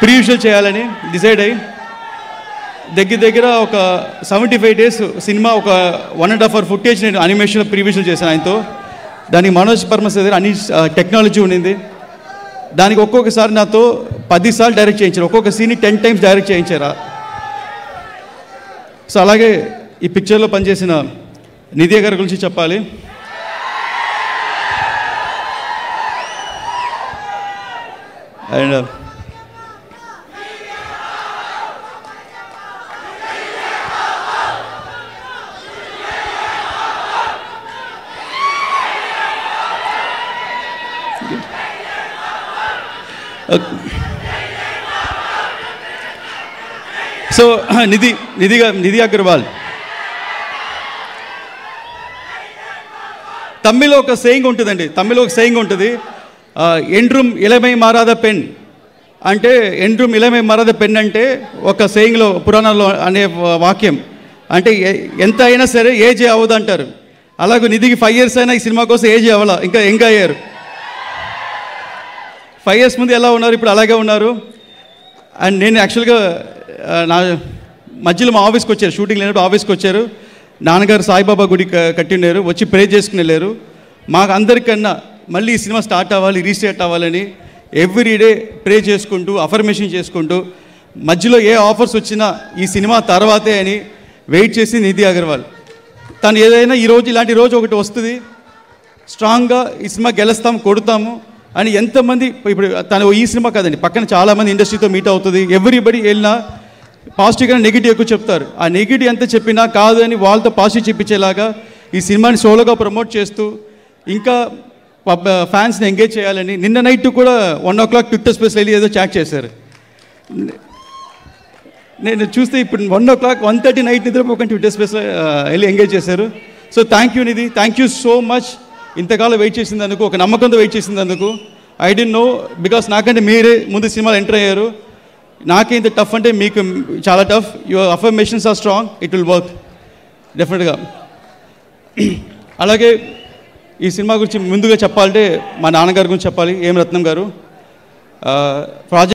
Pre visual చేయాలని decide అయ్యి దగ్గర ఒక 75 days సినిమా ఒక 1.5 hour ఫుటేజ్ నేను అనిమేషన్లో ప్రీ విజువల్ చేశాను ఆయనతో. దానికి మనోజ్ పరమస్ దగ్గర అన్ని టెక్నాలజీ ఉండింది. దానికి ఒక్కొక్కసారి నాతో 10 సార్లు డైరెక్ట్ చేయించారు, ఒక్కొక్క సీన్ని 10 times డైరెక్ట్ చేయించారు. సో అలాగే ఈ పిక్చర్లో పనిచేసిన నిధి గారి గురించి చెప్పాలి. అండ్ సో నిధి అగర్వాల్ తమిళ్లో ఒక సేయింగ్ ఉంటుందండి, ఎండ్రూమ్ ఇలమై మారాద పెన్ అంటే ఎండ్రూమ్ ఇలమై మారాద పెన్ అంటే ఒక సేయింగ్లో పురాణాల్లో అనే వాక్యం అంటే ఎంత అయినా సరే ఏజ్ అవ్వదు అంటారు. అలాగే నిధికి 5 years అయినా ఈ సినిమా కోసం ఏజ్ అవ్వాల, ఇంకా యంగ్ అయ్యారు. 5 years ముందు ఎలా ఉన్నారు ఇప్పుడు అలాగే ఉన్నారు. అండ్ నేను యాక్చువల్గా నా మధ్యలో మా ఆఫీస్కి వచ్చారు, షూటింగ్ లేనప్పుడు ఆఫీస్కి వచ్చారు. నాన్నగారు సాయిబాబా గుడి కట్టిండారు, వచ్చి ప్రే చేసుకుని వెళ్ళారు. మాకు అందరికన్నా మళ్ళీ ఈ సినిమా స్టార్ట్ అవ్వాలి, రీస్టార్ట్ అవ్వాలని ఎవ్రీడే ప్రే చేసుకుంటూ అఫర్మేషన్ చేసుకుంటూ మధ్యలో ఏ ఆఫర్స్ వచ్చినా ఈ సినిమా తర్వాతే అని వెయిట్ చేసి నిధి అగర్వాల్ తను ఏదైనా ఈరోజు ఇలాంటి రోజు ఒకటి వస్తుంది, స్ట్రాంగ్గా ఈ సినిమా గెలుస్తాము కొడతాము అని ఎంతమంది ఇప్పుడు తను ఈ సినిమా కాదండి పక్కన చాలామంది ఇండస్ట్రీతో మీట్ అవుతుంది. ఎవ్రీబడి వెళ్ళినా పాజిటివ్గా నెగిటివ్ ఎక్కువ చెప్తారు. ఆ నెగిటివ్ ఎంత చెప్పినా కాదు అని వాళ్ళతో పాజిటివ్ చెప్పించేలాగా ఈ సినిమాని సోలోగా ప్రమోట్ చేస్తూ ఇంకా ఫ్యాన్స్ని ఎంగేజ్ చేయాలని నిన్న నైట్ కూడా 1 o'clock ట్విట్టర్ స్పేస్లో వెళ్ళి ఏదో చాట్ చేశారు. నేను చూస్తే ఇప్పుడు 1 o'clock 1:30 నైట్ నిద్రపోకుండా ట్విట్టర్ స్పేస్లో వెళ్ళి ఎంగేజ్ చేశారు. So thank you Nidhi, thank you so much. ఇంతకాలం వెయిట్ చేసిందందుకు, ఒక నమ్మకంతో వెయిట్ చేసిందందుకు. ఐ డోంట్ నో బికాస్ నాకంటే మీరే ముందు సినిమాలు ఎంటర్ అయ్యారు. నాకే ఇంత టఫ్ అంటే మీకు చాలా tough. Your affirmations are strong, it will work డెఫినెట్గా. అలాగే ఈ సినిమా గురించి ముందుగా చెప్పాలంటే మా నాన్నగారి గురించి చెప్పాలి, ఏం రత్నం గారు. ప్రాజెక్ట్